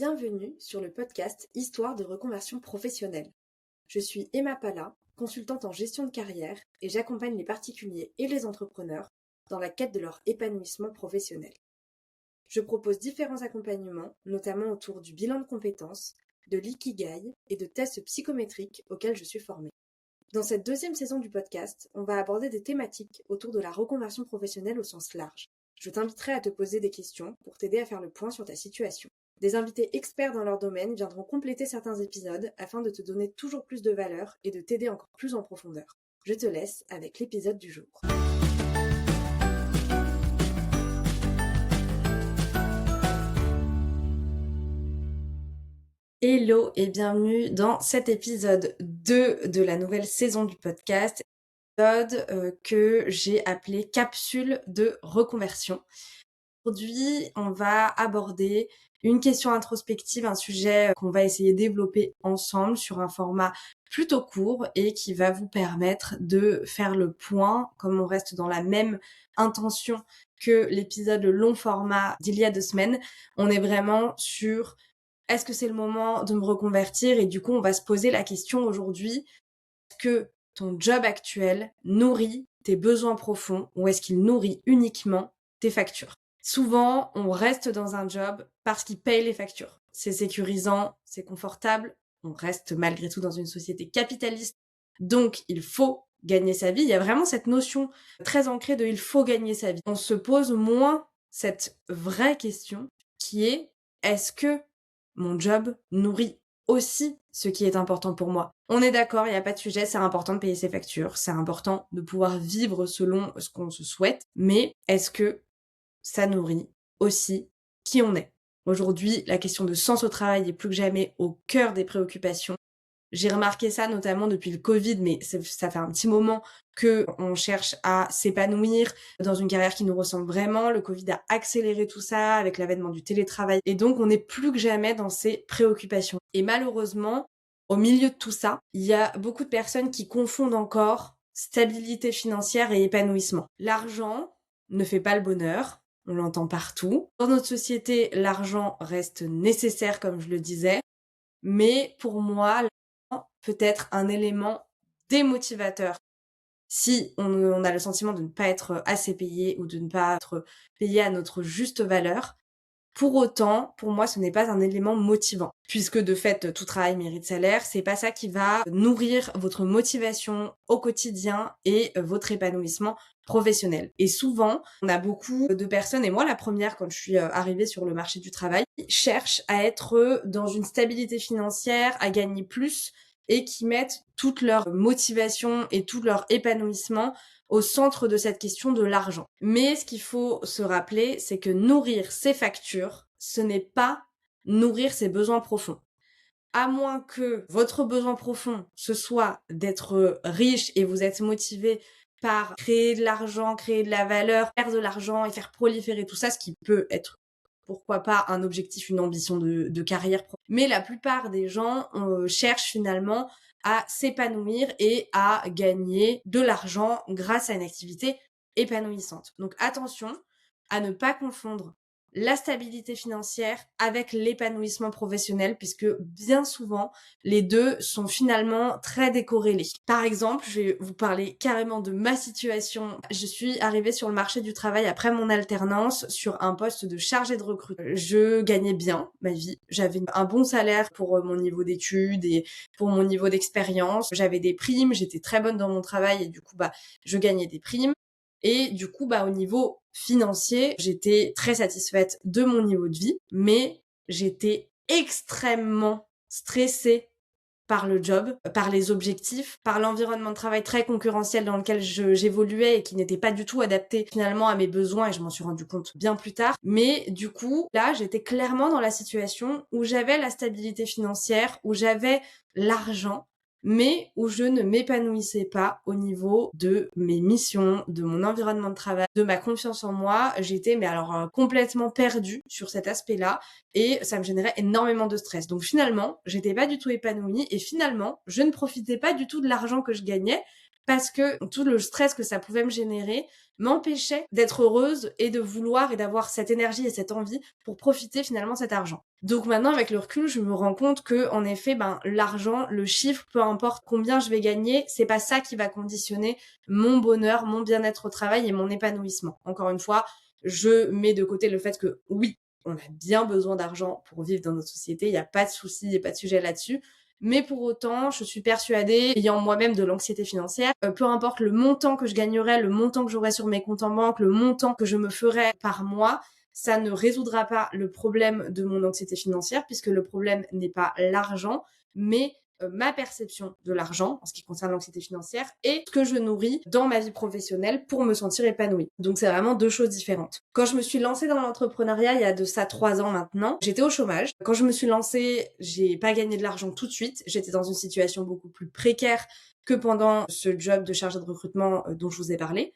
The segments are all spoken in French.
Bienvenue sur le podcast Histoire de reconversion professionnelle. Je suis Emma Pala, consultante en gestion de carrière et j'accompagne les particuliers et les entrepreneurs dans la quête de leur épanouissement professionnel. Je propose différents accompagnements, notamment autour du bilan de compétences, de l'ikigai et de tests psychométriques auxquels je suis formée. Dans cette deuxième saison du podcast, on va aborder des thématiques autour de la reconversion professionnelle au sens large. Je t'inviterai à te poser des questions pour t'aider à faire le point sur ta situation. Des invités experts dans leur domaine viendront compléter certains épisodes afin de te donner toujours plus de valeur et de t'aider encore plus en profondeur. Je te laisse avec l'épisode du jour. Hello et bienvenue dans cet épisode 2 de la nouvelle saison du podcast, que j'ai appelé Capsule de reconversion. Aujourd'hui, on va aborder une question introspective, un sujet qu'on va essayer de développer ensemble sur un format plutôt court et qui va vous permettre de faire le point, comme on reste dans la même intention que l'épisode long format d'il y a 2 semaines. On est vraiment sur est-ce que c'est le moment de me reconvertir, et du coup, on va se poser la question aujourd'hui, est-ce que ton job actuel nourrit tes besoins profonds ou est-ce qu'il nourrit uniquement tes factures? Souvent, on reste dans un job parce qu'il paye les factures. C'est sécurisant, c'est confortable, on reste malgré tout dans une société capitaliste, donc il faut gagner sa vie. Il y a vraiment cette notion très ancrée de il faut gagner sa vie. On se pose moins cette vraie question qui est est-ce que mon job nourrit aussi ce qui est important pour moi? On est d'accord, il n'y a pas de sujet, c'est important de payer ses factures, c'est important de pouvoir vivre selon ce qu'on se souhaite, mais est-ce que ça nourrit aussi qui on est? Aujourd'hui, la question de sens au travail est plus que jamais au cœur des préoccupations. J'ai remarqué ça notamment depuis le Covid, mais ça fait un petit moment qu'on cherche à s'épanouir dans une carrière qui nous ressemble vraiment. Le Covid a accéléré tout ça avec l'avènement du télétravail. Et donc, on est plus que jamais dans ces préoccupations. Et malheureusement, au milieu de tout ça, il y a beaucoup de personnes qui confondent encore stabilité financière et épanouissement. L'argent ne fait pas le bonheur. On l'entend partout. Dans notre société, l'argent reste nécessaire, comme je le disais. Mais pour moi, peut être un élément démotivateur si on a le sentiment de ne pas être assez payé ou de ne pas être payé à notre juste valeur. Pour autant, pour moi, ce n'est pas un élément motivant. Puisque de fait, tout travail mérite salaire, c'est pas ça qui va nourrir votre motivation au quotidien et votre épanouissement professionnel. Et souvent, on a beaucoup de personnes, et moi la première quand je suis arrivée sur le marché du travail, qui cherchent à être dans une stabilité financière, à gagner plus, et qui mettent toute leur motivation et tout leur épanouissement au centre de cette question de l'argent. Mais ce qu'il faut se rappeler, c'est que nourrir ses factures, ce n'est pas nourrir ses besoins profonds. À moins que votre besoin profond, ce soit d'être riche et vous êtes motivé par créer de l'argent, créer de la valeur, faire de l'argent et faire proliférer tout ça, ce qui peut être, pourquoi pas, un objectif, une ambition de carrière. Mais la plupart des gens cherchent finalement à s'épanouir et à gagner de l'argent grâce à une activité épanouissante. Donc attention à ne pas confondre la stabilité financière avec l'épanouissement professionnel, puisque bien souvent, les deux sont finalement très décorrélés. Par exemple, je vais vous parler carrément de ma situation. Je suis arrivée sur le marché du travail après mon alternance sur un poste de chargée de recrutement. Je gagnais bien ma vie. J'avais un bon salaire pour mon niveau d'études et pour mon niveau d'expérience. J'avais des primes, j'étais très bonne dans mon travail et du coup, je gagnais des primes. Et du coup, au niveau financier, j'étais très satisfaite de mon niveau de vie, mais j'étais extrêmement stressée par le job, par les objectifs, par l'environnement de travail très concurrentiel dans lequel j'évoluais et qui n'était pas du tout adapté finalement à mes besoins, et je m'en suis rendu compte bien plus tard. Mais du coup, là, j'étais clairement dans la situation où j'avais la stabilité financière, où j'avais l'argent, mais où je ne m'épanouissais pas au niveau de mes missions, de mon environnement de travail, de ma confiance en moi. J'étais complètement perdue sur cet aspect-là et ça me générait énormément de stress. Donc finalement, j'étais pas du tout épanouie et finalement, je ne profitais pas du tout de l'argent que je gagnais parce que tout le stress que ça pouvait me générer m'empêchait d'être heureuse et de vouloir et d'avoir cette énergie et cette envie pour profiter finalement de cet argent. Donc maintenant, avec le recul, je me rends compte que, en effet, l'argent, le chiffre, peu importe combien je vais gagner, c'est pas ça qui va conditionner mon bonheur, mon bien-être au travail et mon épanouissement. Encore une fois, je mets de côté le fait que oui, on a bien besoin d'argent pour vivre dans notre société, il n'y a pas de souci, il n'y a pas de sujet là-dessus. Mais pour autant, je suis persuadée, ayant moi-même de l'anxiété financière, peu importe le montant que je gagnerais, le montant que j'aurais sur mes comptes en banque, le montant que je me ferais par mois, ça ne résoudra pas le problème de mon anxiété financière, puisque le problème n'est pas l'argent, mais ma perception de l'argent en ce qui concerne l'anxiété financière et ce que je nourris dans ma vie professionnelle pour me sentir épanouie. Donc c'est vraiment deux choses différentes. Quand je me suis lancée dans l'entrepreneuriat il y a de ça 3 ans maintenant, j'étais au chômage. Quand je me suis lancée, j'ai pas gagné de l'argent tout de suite. J'étais dans une situation beaucoup plus précaire que pendant ce job de chargée de recrutement dont je vous ai parlé.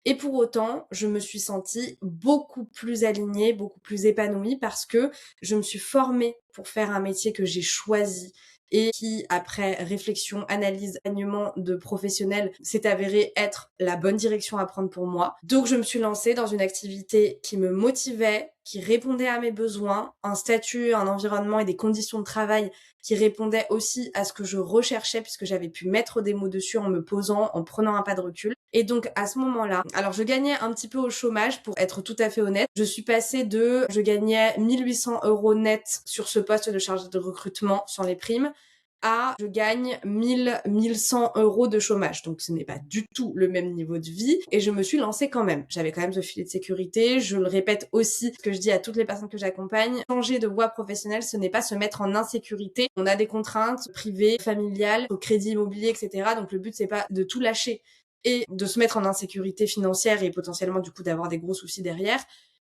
Et pour autant, je me suis sentie beaucoup plus alignée, beaucoup plus épanouie parce que je me suis formée pour faire un métier que j'ai choisi et qui, après réflexion, analyse, accompagnement de professionnels, s'est avéré être la bonne direction à prendre pour moi. Donc je me suis lancée dans une activité qui me motivait, qui répondait à mes besoins, un statut, un environnement et des conditions de travail qui répondaient aussi à ce que je recherchais puisque j'avais pu mettre des mots dessus en me posant, en prenant un pas de recul. Et donc à ce moment-là, alors je gagnais un petit peu au chômage pour être tout à fait honnête. Je gagnais 1800 € net sur ce poste de chargé de recrutement sans les primes à je gagne 1100 € de chômage. Donc ce n'est pas du tout le même niveau de vie et je me suis lancée quand même. J'avais quand même ce filet de sécurité. Je le répète aussi, ce que je dis à toutes les personnes que j'accompagne, changer de voie professionnelle, ce n'est pas se mettre en insécurité. On a des contraintes privées, familiales, au crédit immobilier, etc. Donc le but c'est pas de tout lâcher et de se mettre en insécurité financière et potentiellement du coup d'avoir des gros soucis derrière.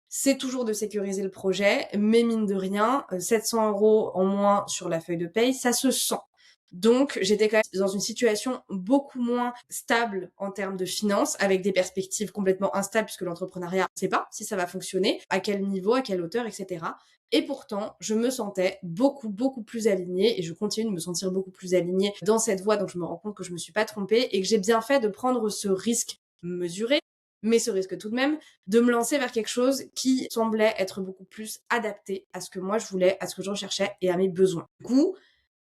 C'est toujours de sécuriser le projet, mais mine de rien, 700 € en moins sur la feuille de paye, ça se sent. Donc, j'étais quand même dans une situation beaucoup moins stable en termes de finances, avec des perspectives complètement instables, puisque l'entrepreneuriat, on ne sait pas si ça va fonctionner, à quel niveau, à quelle hauteur, etc. Et pourtant, je me sentais beaucoup, beaucoup plus alignée, et je continue de me sentir beaucoup plus alignée dans cette voie, donc je me rends compte que je me suis pas trompée, et que j'ai bien fait de prendre ce risque mesuré, mais ce risque tout de même, de me lancer vers quelque chose qui semblait être beaucoup plus adapté à ce que moi je voulais, à ce que je recherchais et à mes besoins. Du coup,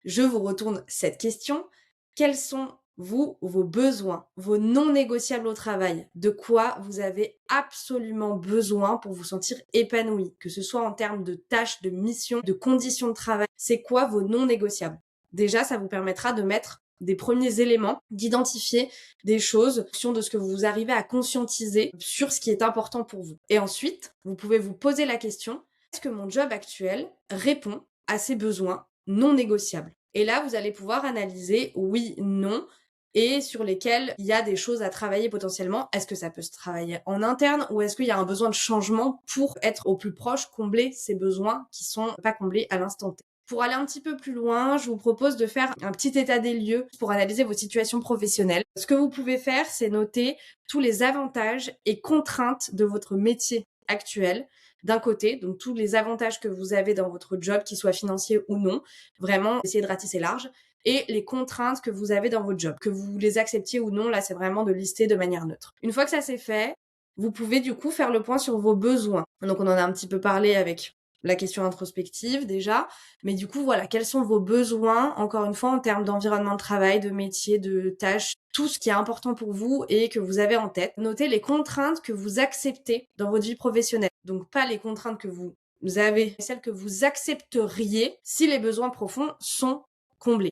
je vous retourne cette question. Quels sont, vous, vos besoins, vos non négociables au travail? De quoi vous avez absolument besoin pour vous sentir épanoui? Que ce soit en termes de tâches, de missions, de conditions de travail. C'est quoi vos non négociables? Déjà, ça vous permettra de mettre des premiers éléments, d'identifier des choses en fonction de ce que vous arrivez à conscientiser sur ce qui est important pour vous. Et ensuite, vous pouvez vous poser la question, est-ce que mon job actuel répond à ces besoins non négociables? Et là, vous allez pouvoir analyser oui, non, et sur lesquels il y a des choses à travailler potentiellement. Est-ce que ça peut se travailler en interne ou est-ce qu'il y a un besoin de changement pour être au plus proche, combler ces besoins qui sont pas comblés à l'instant T? Pour aller un petit peu plus loin, je vous propose de faire un petit état des lieux pour analyser vos situations professionnelles. Ce que vous pouvez faire, c'est noter tous les avantages et contraintes de votre métier actuel. D'un côté, donc tous les avantages que vous avez dans votre job, qu'ils soient financiers ou non, vraiment essayer de ratisser large, et les contraintes que vous avez dans votre job, que vous les acceptiez ou non, là c'est vraiment de lister de manière neutre. Une fois que ça c'est fait, vous pouvez du coup faire le point sur vos besoins. Donc on en a un petit peu parlé avec la question introspective déjà, mais du coup voilà, quels sont vos besoins, encore une fois en termes d'environnement de travail, de métier, de tâches, tout ce qui est important pour vous et que vous avez en tête. Notez les contraintes que vous acceptez dans votre vie professionnelle. Donc pas les contraintes que vous avez, celles que vous accepteriez si les besoins profonds sont comblés.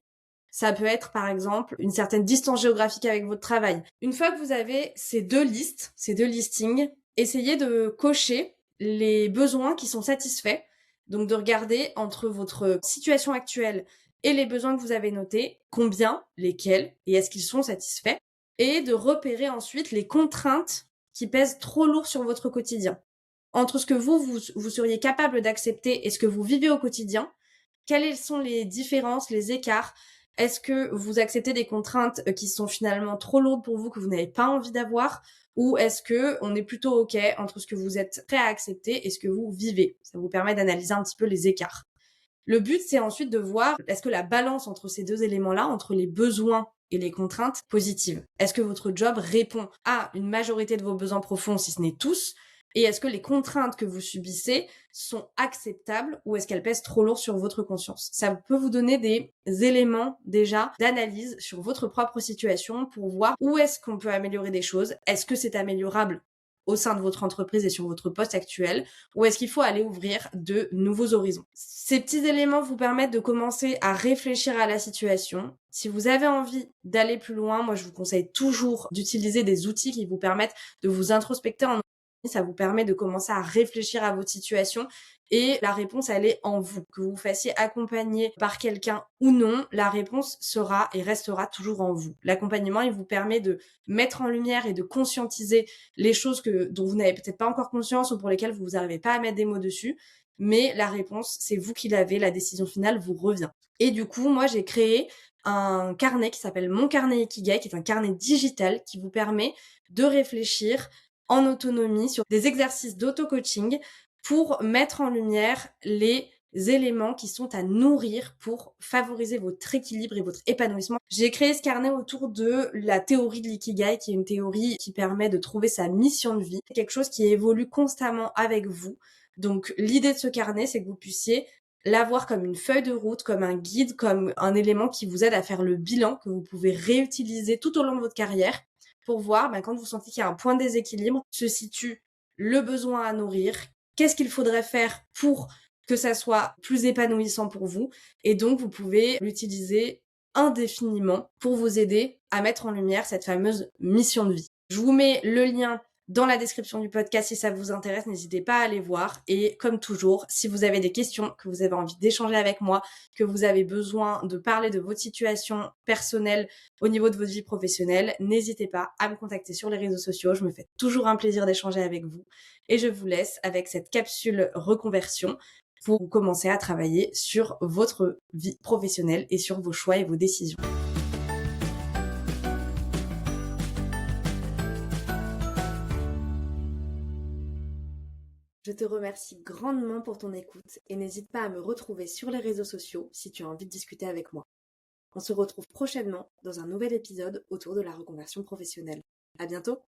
Ça peut être par exemple une certaine distance géographique avec votre travail. Une fois que vous avez ces deux listes, ces deux listings, essayez de cocher les besoins qui sont satisfaits. Donc de regarder entre votre situation actuelle et les besoins que vous avez notés, combien, lesquels, et est-ce qu'ils sont satisfaits, et de repérer ensuite les contraintes qui pèsent trop lourd sur votre quotidien. Entre ce que vous seriez capable d'accepter et ce que vous vivez au quotidien, quelles sont les différences, les écarts? Est-ce que vous acceptez des contraintes qui sont finalement trop lourdes pour vous, que vous n'avez pas envie d'avoir? Ou est-ce que on est plutôt OK entre ce que vous êtes prêt à accepter et ce que vous vivez? Ça vous permet d'analyser un petit peu les écarts. Le but, c'est ensuite de voir, est-ce que la balance entre ces deux éléments-là, entre les besoins et les contraintes, positive? Est-ce que votre job répond à une majorité de vos besoins profonds, si ce n'est tous? Et est-ce que les contraintes que vous subissez sont acceptables ou est-ce qu'elles pèsent trop lourd sur votre conscience? Ça peut vous donner des éléments déjà d'analyse sur votre propre situation pour voir où est-ce qu'on peut améliorer des choses. Est-ce que c'est améliorable au sein de votre entreprise et sur votre poste actuel, ou est-ce qu'il faut aller ouvrir de nouveaux horizons? Ces petits éléments vous permettent de commencer à réfléchir à la situation. Si vous avez envie d'aller plus loin, moi je vous conseille toujours d'utiliser des outils qui vous permettent de vous introspecter en ça vous permet de commencer à réfléchir à votre situation et la réponse, elle est en vous. Que vous fassiez accompagner par quelqu'un ou non, la réponse sera et restera toujours en vous. L'accompagnement, il vous permet de mettre en lumière et de conscientiser les choses dont vous n'avez peut-être pas encore conscience ou pour lesquelles vous n'arrivez pas à mettre des mots dessus. Mais la réponse, c'est vous qui l'avez, la décision finale vous revient. Et du coup, moi, j'ai créé un carnet qui s'appelle Mon Carnet Ikigai, qui est un carnet digital qui vous permet de réfléchir en autonomie sur des exercices d'auto-coaching pour mettre en lumière les éléments qui sont à nourrir pour favoriser votre équilibre et votre épanouissement. J'ai créé ce carnet autour de la théorie de l'ikigai, qui est une théorie qui permet de trouver sa mission de vie. C'est quelque chose qui évolue constamment avec vous. Donc, l'idée de ce carnet, c'est que vous puissiez l'avoir comme une feuille de route, comme un guide, comme un élément qui vous aide à faire le bilan que vous pouvez réutiliser tout au long de votre carrière pour voir, quand vous sentez qu'il y a un point de déséquilibre, se situe le besoin à nourrir, qu'est-ce qu'il faudrait faire pour que ça soit plus épanouissant pour vous. Et donc, vous pouvez l'utiliser indéfiniment pour vous aider à mettre en lumière cette fameuse mission de vie. Je vous mets le lien dans la description du podcast si ça vous intéresse, n'hésitez pas à aller voir. Et comme toujours, si vous avez des questions, que vous avez envie d'échanger avec moi, que vous avez besoin de parler de votre situation personnelle au niveau de votre vie professionnelle, n'hésitez pas à me contacter sur les réseaux sociaux. Je me fais toujours un plaisir d'échanger avec vous. Et je vous laisse avec cette capsule reconversion pour commencer à travailler sur votre vie professionnelle et sur vos choix et vos décisions. Je te remercie grandement pour ton écoute et n'hésite pas à me retrouver sur les réseaux sociaux si tu as envie de discuter avec moi. On se retrouve prochainement dans un nouvel épisode autour de la reconversion professionnelle. À bientôt!